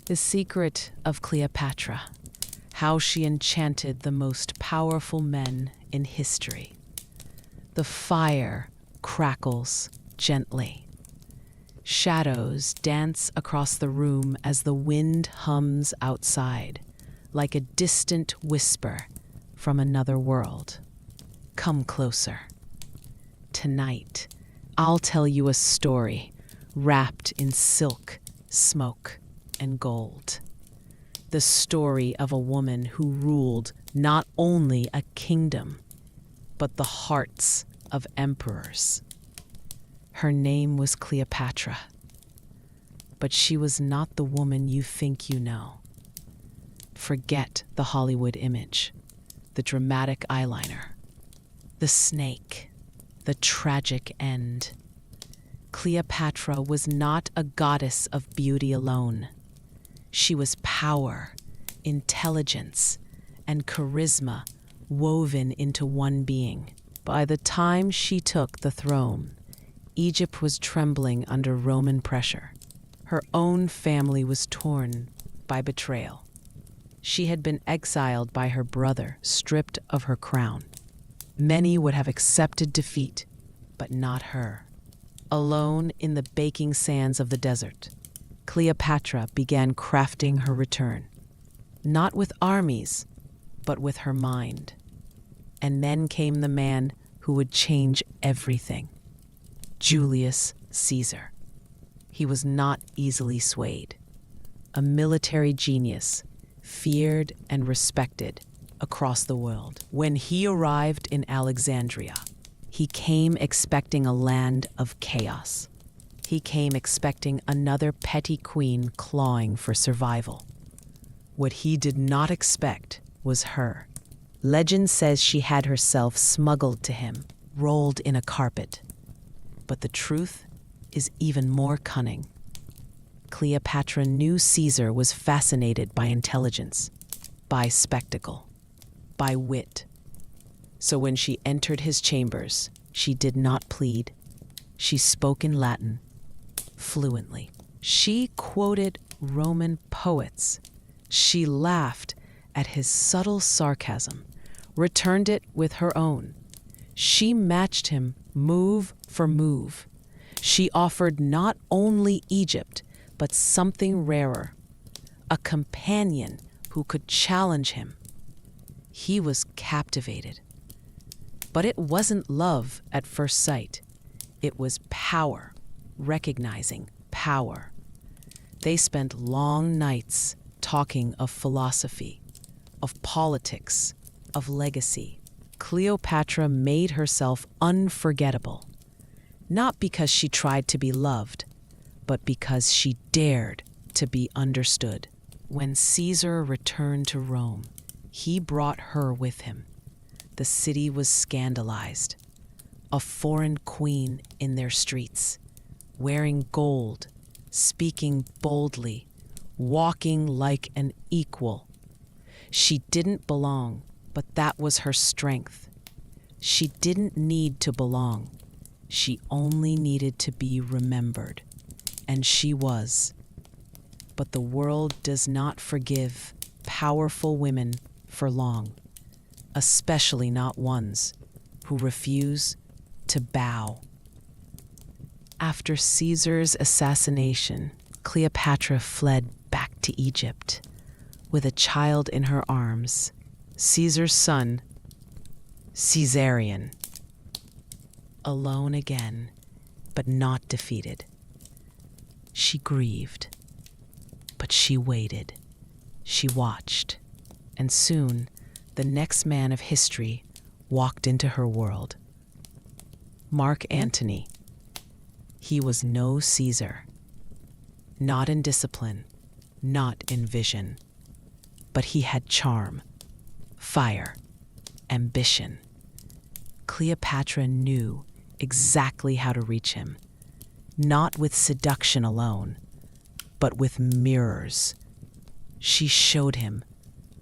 The secret of Cleopatra, how she enchanted the most powerful men in history. The fire crackles gently. Shadows dance across the room as the wind hums outside, like a distant whisper from another world. Come closer. Tonight, I'll tell you a story wrapped in silk, smoke, and gold. The story of a woman who ruled not only a kingdom, but the hearts of emperors. Her name was Cleopatra, but she was not the woman you think you know. Forget the Hollywood image, the dramatic eyeliner, the snake, the tragic end. Cleopatra was not a goddess of beauty alone. She was power, intelligence, and charisma woven into one being. By the time she took the throne, Egypt was trembling under Roman pressure. Her own family was torn by betrayal. She had been exiled by her brother, stripped of her crown. Many would have accepted defeat, but not her. Alone in the baking sands of the desert, Cleopatra began crafting her return, not with armies, but with her mind. And then came the man who would change everything, Julius Caesar. He was not easily swayed. A military genius, feared and respected across the world. When he arrived in Alexandria, he came expecting a land of chaos. He came expecting another petty queen clawing for survival. What he did not expect was her. Legend says she had herself smuggled to him, rolled in a carpet. But the truth is even more cunning. Cleopatra knew Caesar was fascinated by intelligence, by spectacle, by wit. So when she entered his chambers, she did not plead. She spoke in Latin, fluently. She quoted Roman poets. She laughed at his subtle sarcasm, returned it with her own. She matched him move for move. She offered not only Egypt, but something rarer, a companion who could challenge him. He was captivated. But it wasn't love at first sight. It was power, recognizing power. They spent long nights talking of philosophy, of politics, of legacy. Cleopatra made herself unforgettable, not because she tried to be loved, but because she dared to be understood. When Caesar returned to Rome, he brought her with him. The city was scandalized. A foreign queen in their streets, wearing gold, speaking boldly, walking like an equal. She didn't belong, but that was her strength. She didn't need to belong. She only needed to be remembered. And she was. But the world does not forgive powerful women for long, especially not ones who refuse to bow. After Caesar's assassination, Cleopatra fled back to Egypt with a child in her arms, Caesar's son, Caesarion. Alone again, but not defeated. She grieved, but she waited. She watched, and soon the next man of history walked into her world. Mark Antony. He was no Caesar, not in discipline, not in vision, but he had charm, fire, ambition. Cleopatra knew exactly how to reach him, not with seduction alone, but with mirrors. She showed him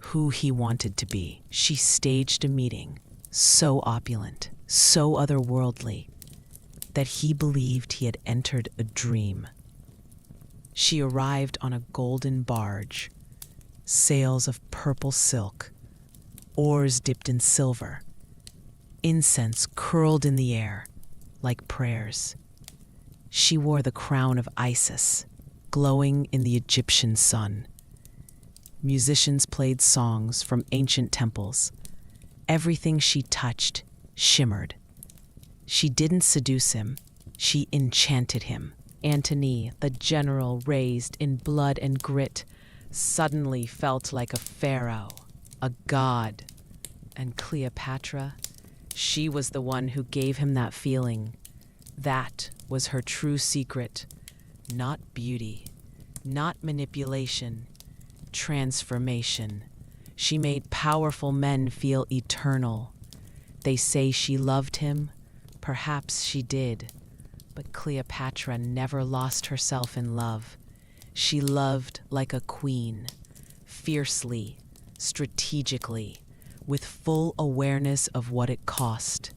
who he wanted to be. She staged a meeting so opulent, so otherworldly, that he believed he had entered a dream. She arrived on a golden barge, sails of purple silk, oars dipped in silver, incense curled in the air like prayers. She wore the crown of Isis, glowing in the Egyptian sun. Musicians played songs from ancient temples. Everything she touched shimmered. She didn't seduce him, she enchanted him. Antony, the general raised in blood and grit, suddenly felt like a pharaoh, a god. And Cleopatra, she was the one who gave him that feeling. That was her true secret. Not beauty, not manipulation, transformation. She made powerful men feel eternal. They say she loved him. Perhaps she did. But Cleopatra never lost herself in love. She loved like a queen, fiercely, strategically, with full awareness of what it cost.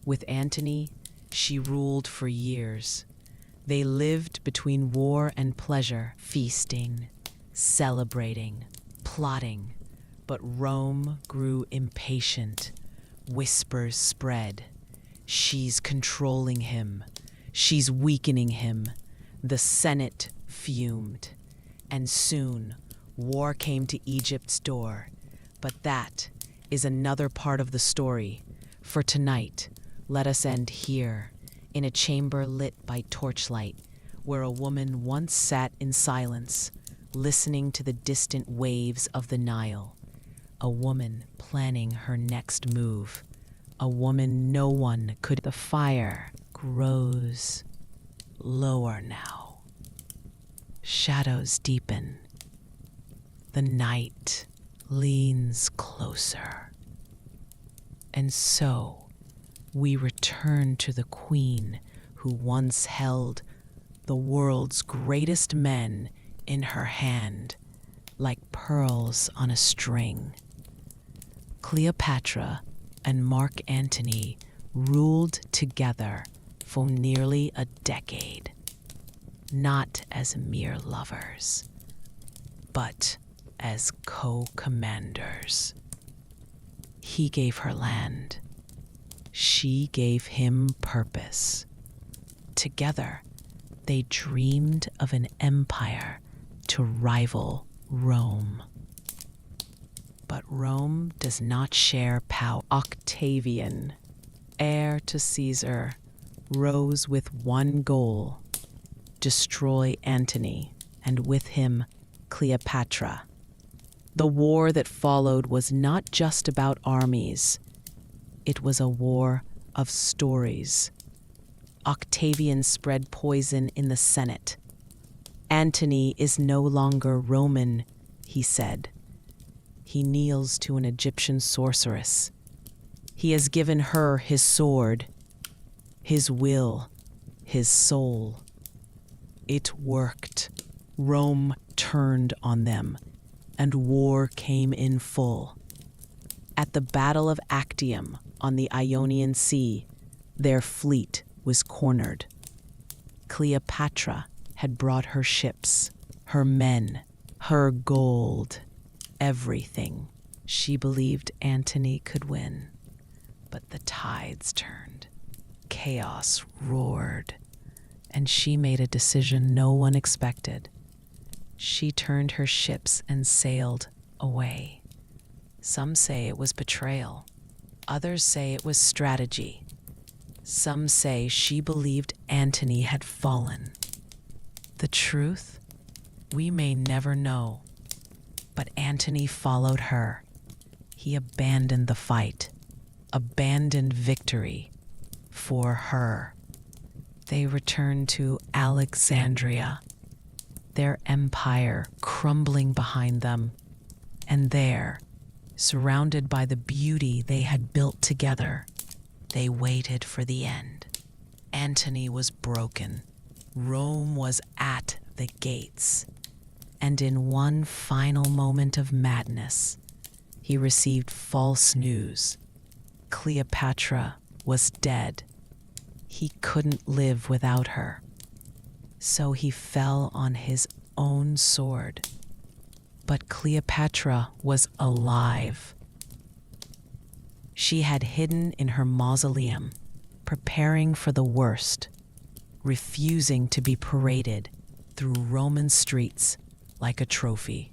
With Antony, she ruled for years. They lived between war and pleasure, feasting, celebrating, plotting. But Rome grew impatient. Whispers spread. She's controlling him. She's weakening him. The Senate fumed. And soon, war came to Egypt's door. But that is another part of the story. For tonight, let us end here, in a chamber lit by torchlight, where a woman once sat in silence, listening to the distant waves of the Nile. A woman planning her next move. A woman no one could. The fire grows lower now. Shadows deepen. The night leans closer. And so we return to the queen who once held the world's greatest men in her hand, like pearls on a string. Cleopatra and Mark Antony ruled together for nearly a decade, not as mere lovers, but as co-commanders. He gave her land. She gave him purpose. Together, they dreamed of an empire to rival Rome. But Rome does not share power. Octavian, heir to Caesar, rose with one goal: destroy Antony, and with him Cleopatra. The war that followed was not just about armies. It was a war of stories. Octavian spread poison in the Senate. Antony is no longer Roman, he said. He kneels to an Egyptian sorceress. He has given her his sword, his will, his soul. It worked. Rome turned on them, and war came in full. At the Battle of Actium on the Ionian Sea, their fleet was cornered. Cleopatra had brought her ships, her men, her gold, everything. She believed Antony could win, but the tides turned. Chaos roared, and she made a decision no one expected. She turned her ships and sailed away. Some say it was betrayal. Others say it was strategy. Some say she believed Antony had fallen. The truth? We may never know. But Antony followed her. He abandoned the fight, abandoned victory for her. They returned to Alexandria, their empire crumbling behind them. And there, surrounded by the beauty they had built together, they waited for the end. Antony was broken. Rome was at the gates. And in one final moment of madness, he received false news. Cleopatra was dead. He couldn't live without her. So he fell on his own sword. But Cleopatra was alive. She had hidden in her mausoleum, preparing for the worst, refusing to be paraded through Roman streets like a trophy.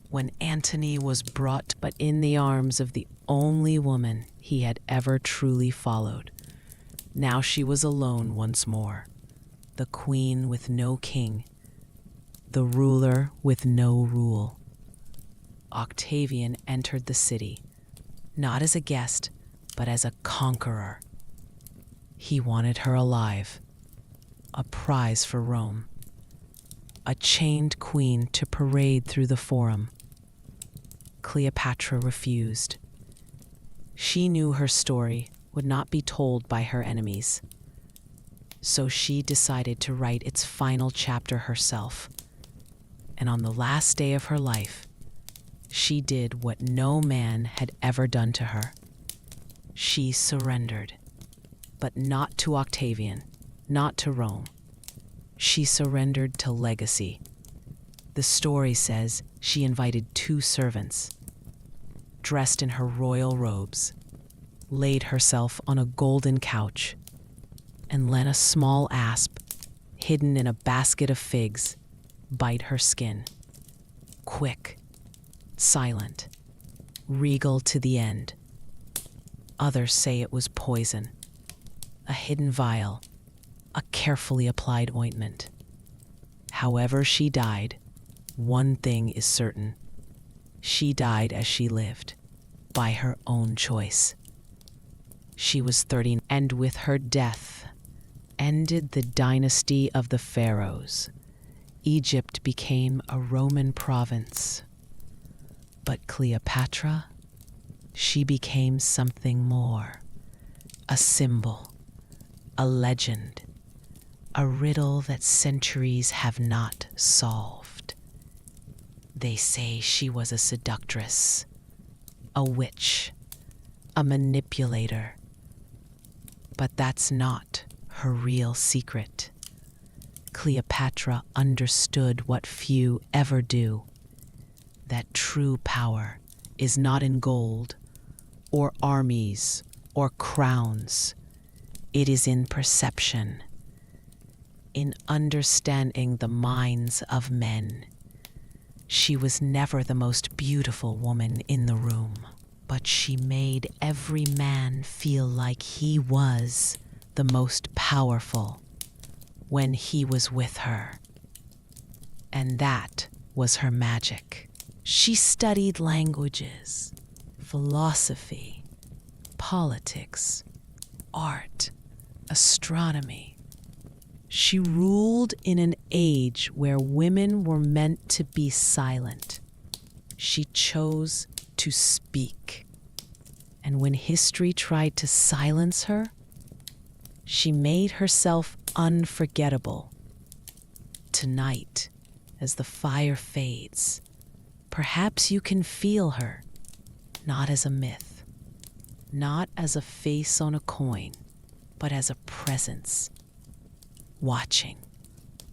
When Antony was brought but in the arms of the only woman he had ever truly followed, now she was alone once more, the queen with no king, the ruler with no rule. Octavian entered the city, not as a guest, but as a conqueror. He wanted her alive, a prize for Rome, a chained queen to parade through the forum. Cleopatra refused. She knew her story would not be told by her enemies, so she decided to write its final chapter herself. And on the last day of her life, she did what no man had ever done to her. She surrendered, but not to Octavian, not to Rome. She surrendered to legacy. The story says she invited 2 servants, dressed in her royal robes, laid herself on a golden couch, and let a small asp, hidden in a basket of figs, bite her skin. Quick, silent, regal to the end. Others say it was poison, a hidden vial, a carefully applied ointment. However she died, one thing is certain. She died as she lived, by her own choice. She was 30, and with her death ended the dynasty of the pharaohs. Egypt became a Roman province. But Cleopatra, she became something more, a symbol, a legend, a riddle that centuries have not solved. They say she was a seductress, a witch, a manipulator. But that's not her real secret. Cleopatra understood what few ever do, that true power is not in gold, or armies, or crowns. It is in perception, in understanding the minds of men. She was never the most beautiful woman in the room, but she made every man feel like he was the most powerful when he was with her. And that was her magic. She studied languages, philosophy, politics, art, astronomy. She ruled in an age where women were meant to be silent. She chose to speak. And when history tried to silence her, she made herself unforgettable. Tonight, as the fire fades, perhaps you can feel her, not as a myth, not as a face on a coin, but as a presence, watching,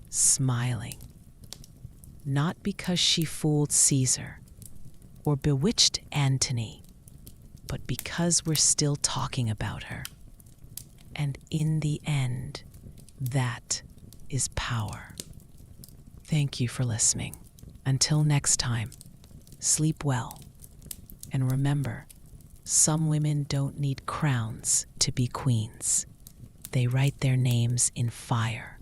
smiling, not because she fooled Caesar or bewitched Antony, but because we're still talking about her. And in the end, that is power. Thank you for listening. Until next time, sleep well. And remember, some women don't need crowns to be queens. They write their names in fire.